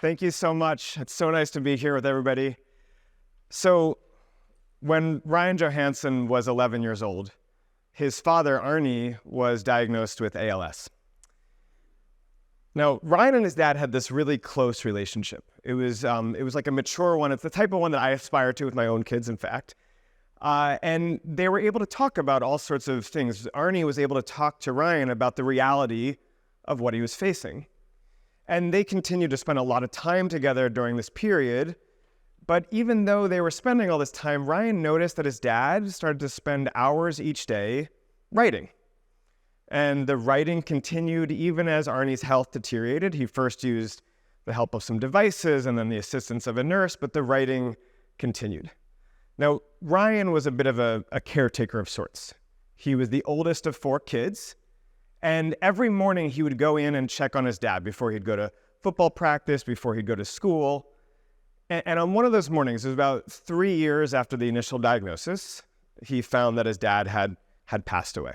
Thank you so much. It's so nice to be here with everybody. So when Ryan Johansson was 11 years old, his father, Arnie, was diagnosed with ALS. Now, Ryan and his dad had this really close relationship. It was like a mature one. It's the type of one that I aspire to with my own kids, in fact. And they were able to talk about all sorts of things. Arnie was able to talk to Ryan about the reality of what he was facing. And they continued to spend a lot of time together during this period. But even though they were spending all this time, Ryan noticed that his dad started to spend hours each day writing. And the writing continued even as Arnie's health deteriorated. He first used the help of some devices and then the assistance of a nurse, but the writing continued. Now, Ryan was a bit of a caretaker of sorts. He was the oldest of 4 kids, and every morning he would go in and check on his dad before he'd go to football practice, before he'd go to school. And on one of those mornings, it was about 3 years after the initial diagnosis, he found that his dad had passed away.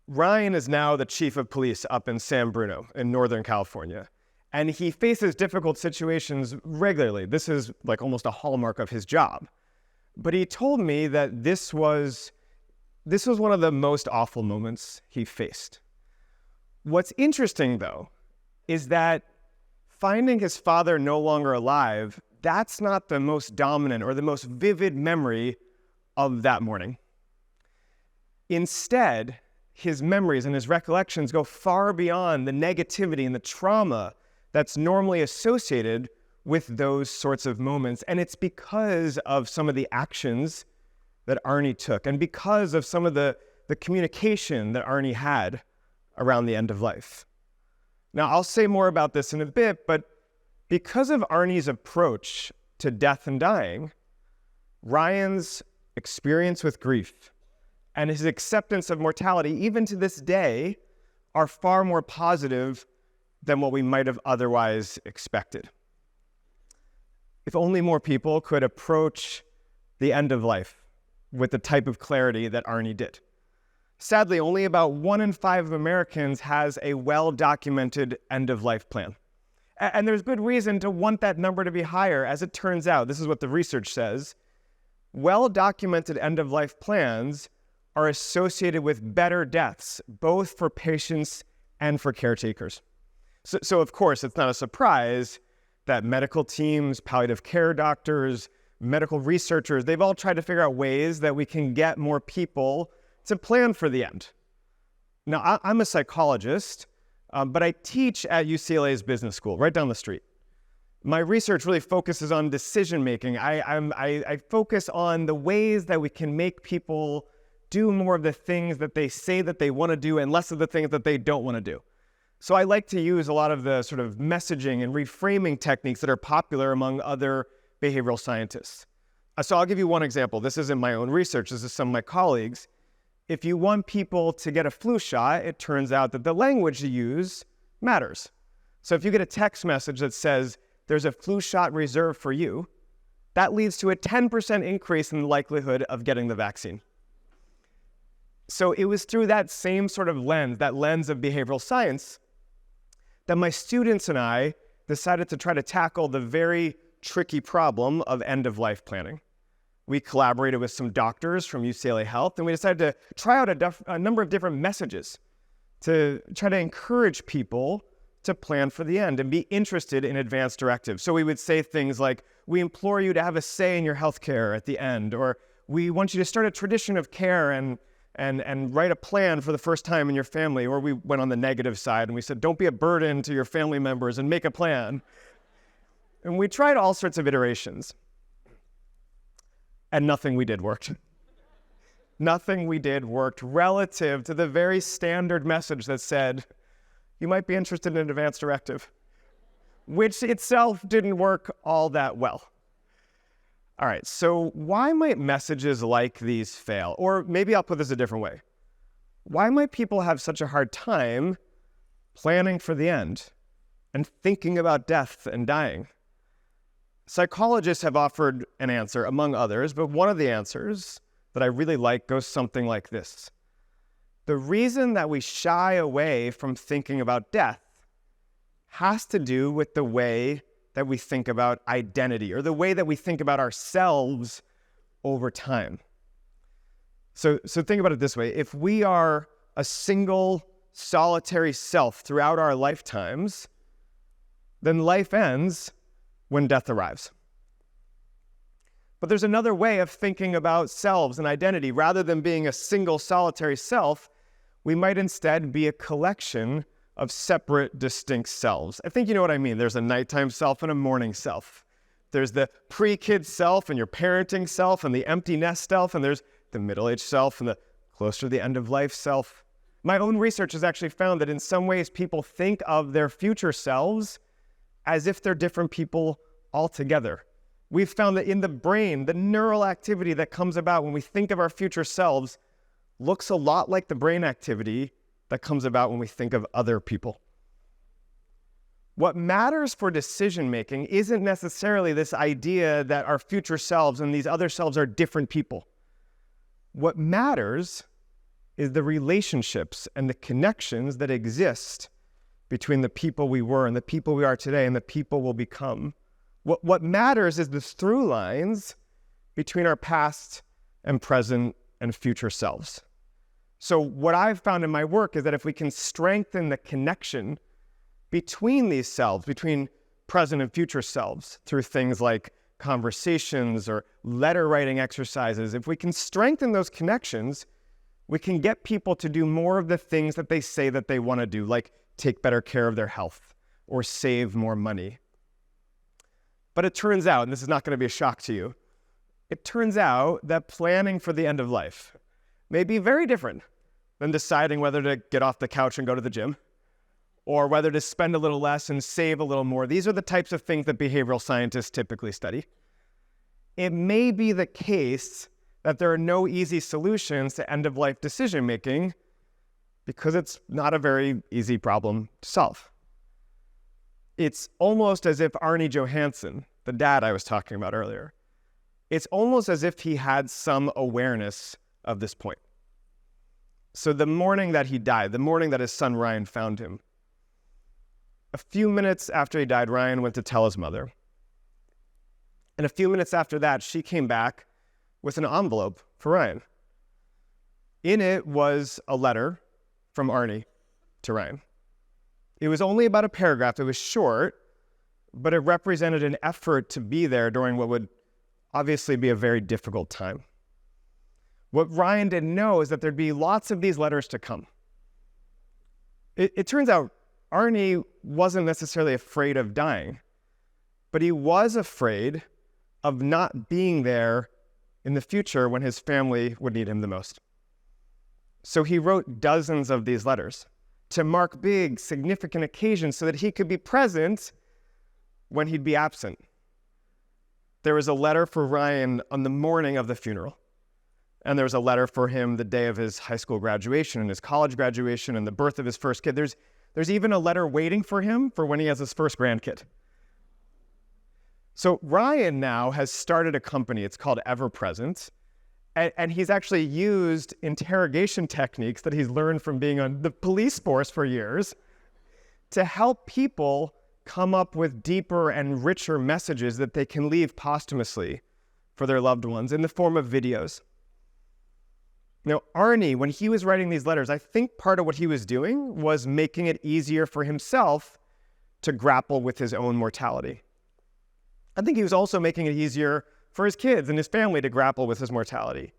Ryan is now the chief of police up in San Bruno in Northern California, and he faces difficult situations regularly. This is like almost a hallmark of his job. But he told me that this was one of the most awful moments he faced. What's interesting, though, is that finding his father no longer alive, that's not the most dominant or the most vivid memory of that morning. Instead, his memories and his recollections go far beyond the negativity and the trauma that's normally associated with those sorts of moments. And it's because of some of the actions that Arnie took and because of some of the communication that Arnie had around the end of life. Now, I'll say more about this in a bit, but because of Arnie's approach to death and dying, Ryan's experience with grief and his acceptance of mortality, even to this day, are far more positive than what we might have otherwise expected. If only more people could approach the end of life with the type of clarity that Arnie did. Sadly, only about 1 in 5 Americans has a well-documented end-of-life plan. And there's good reason to want that number to be higher. As it turns out, this is what the research says, well-documented end-of-life plans are associated with better deaths, both for patients and for caretakers. So of course, it's not a surprise that medical teams, palliative care doctors, medical researchers, they've all tried to figure out ways that we can get more people to plan for the end. Now, I'm a psychologist, but I teach at UCLA's business school, right down the street. My research really focuses on decision-making. I focus on the ways that we can make people do more of the things that they say that they want to do and less of the things that they don't want to do. So I like to use a lot of the sort of messaging and reframing techniques that are popular among other behavioral scientists. So I'll give you one example. This isn't my own research. This is some of my colleagues. If you want people to get a flu shot, it turns out that the language you use matters. So if you get a text message that says, there's a flu shot reserved for you, that leads to a 10% increase in the likelihood of getting the vaccine. So it was through that same sort of lens, that lens of behavioral science, that my students and I decided to try to tackle the very tricky problem of end-of-life planning. We collaborated with some doctors from UCLA Health, and we decided to try out a number of different messages to try to encourage people to plan for the end and be interested in advance directives. So we would say things like, we implore you to have a say in your healthcare at the end, or we want you to start a tradition of care and write a plan for the first time in your family. Or we went on the negative side and we said, don't be a burden to your family members and make a plan. And we tried all sorts of iterations. And nothing we did worked. Nothing we did worked relative to the very standard message that said, you might be interested in an advance directive, which itself didn't work all that well. All right, so why might messages like these fail? Or maybe I'll put this a different way. Why might people have such a hard time planning for the end and thinking about death and dying? Psychologists have offered an answer, among others, but one of the answers that I really like goes something like this. The reason that we shy away from thinking about death has to do with the way that we think about identity, or the way that we think about ourselves over time. So think about it this way. If we are a single, solitary self throughout our lifetimes, then life ends when death arrives. But there's another way of thinking about selves and identity. Rather than being a single, solitary self, we might instead be a collection of separate, distinct selves. I think you know what I mean. There's a nighttime self and a morning self. There's the pre-kid self and your parenting self and the empty nest self, and there's the middle-aged self and the closer to the end of life self. My own research has actually found that in some ways people think of their future selves as if they're different people altogether. We've found that in the brain, the neural activity that comes about when we think of our future selves looks a lot like the brain activity that comes about when we think of other people. What matters for decision-making isn't necessarily this idea that our future selves and these other selves are different people. What matters is the relationships and the connections that exist between the people we were and the people we are today and the people we'll become. What matters is the through lines between our past and present and future selves. So what I've found in my work is that if we can strengthen the connection between these selves, between present and future selves, through things like conversations or letter writing exercises, if we can strengthen those connections, we can get people to do more of the things that they say that they want to do, like take better care of their health or save more money. But it turns out, and this is not going to be a shock to you, it turns out that planning for the end of life may be very different than deciding whether to get off the couch and go to the gym, or whether to spend a little less and save a little more. These are the types of things that behavioral scientists typically study. It may be the case that there are no easy solutions to end-of-life decision-making because it's not a very easy problem to solve. It's almost as if Arnie Johansson, the dad I was talking about earlier, it's almost as if he had some awareness of this point. So the morning that he died, the morning that his son Ryan found him, a few minutes after he died, Ryan went to tell his mother. And a few minutes after that, she came back with an envelope for Ryan. In it was a letter from Arnie to Ryan. It was only about a paragraph. It was short, but it represented an effort to be there during what would obviously be a very difficult time. What Ryan didn't know is that there'd be lots of these letters to come. It turns out Arnie wasn't necessarily afraid of dying, but he was afraid of not being there in the future when his family would need him the most. So he wrote dozens of these letters to mark big, significant occasions so that he could be present when he'd be absent. There was a letter for Ryan on the morning of the funeral. And there was a letter for him the day of his high school graduation and his college graduation and the birth of his first kid. There's even a letter waiting for him for when he has his first grandkid. So Ryan now has started a company. It's called Ever Present. And he's actually used interrogation techniques that he's learned from being on the police force for years to help people come up with deeper and richer messages that they can leave posthumously for their loved ones in the form of videos. Now, Arnie, when he was writing these letters, I think part of what he was doing was making it easier for himself to grapple with his own mortality. I think he was also making it easier for his kids and his family to grapple with his mortality.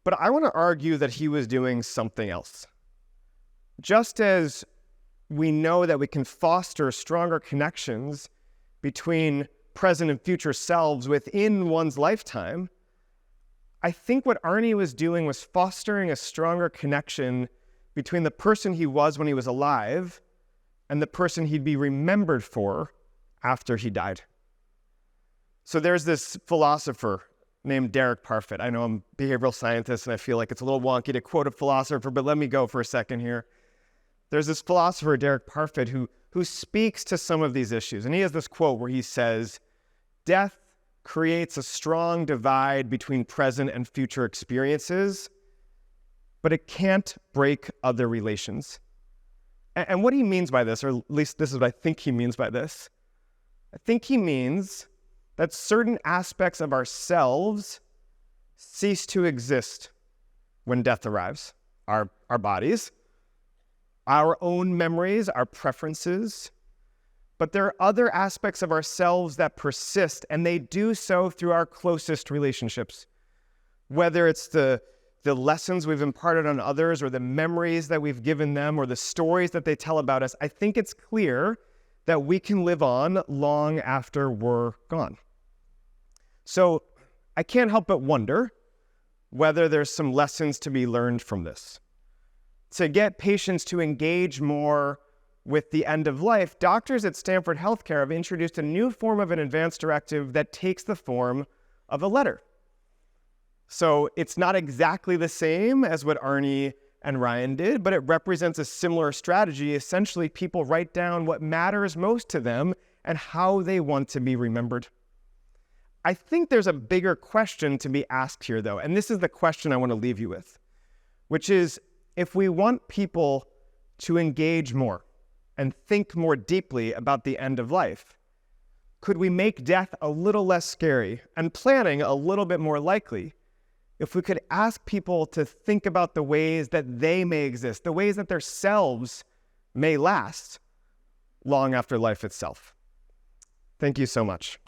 But I want to argue that he was doing something else. Just as we know that we can foster stronger connections between present and future selves within one's lifetime, I think what Arnie was doing was fostering a stronger connection between the person he was when he was alive and the person he'd be remembered for after he died. So there's this philosopher named Derek Parfit. I know I'm a behavioral scientist and I feel like it's a little wonky to quote a philosopher, but let me go for a second here. There's this philosopher, Derek Parfit, who speaks to some of these issues. And he has this quote where he says, "Death creates a strong divide between present and future experiences, but it can't break other relations. And what he means by this, or at least this is what I think he means by this, I think he means that certain aspects of ourselves cease to exist when death arrives. Our bodies, our own memories, our preferences. But there are other aspects of ourselves that persist, and they do so through our closest relationships. Whether it's the lessons we've imparted on others, or the memories that we've given them, or the stories that they tell about us, I think it's clear that we can live on long after we're gone. So I can't help but wonder whether there's some lessons to be learned from this. To get patients to engage more with the end of life, doctors at Stanford Healthcare have introduced a new form of an advance directive that takes the form of a letter. So it's not exactly the same as what Arnie and Ryan did, but it represents a similar strategy. Essentially, people write down what matters most to them and how they want to be remembered. I think there's a bigger question to be asked here, though, and this is the question I want to leave you with, which is, if we want people to engage more and think more deeply about the end of life, could we make death a little less scary and planning a little bit more likely if we could ask people to think about the ways that they may exist, the ways that their selves may last long after life itself? Thank you so much.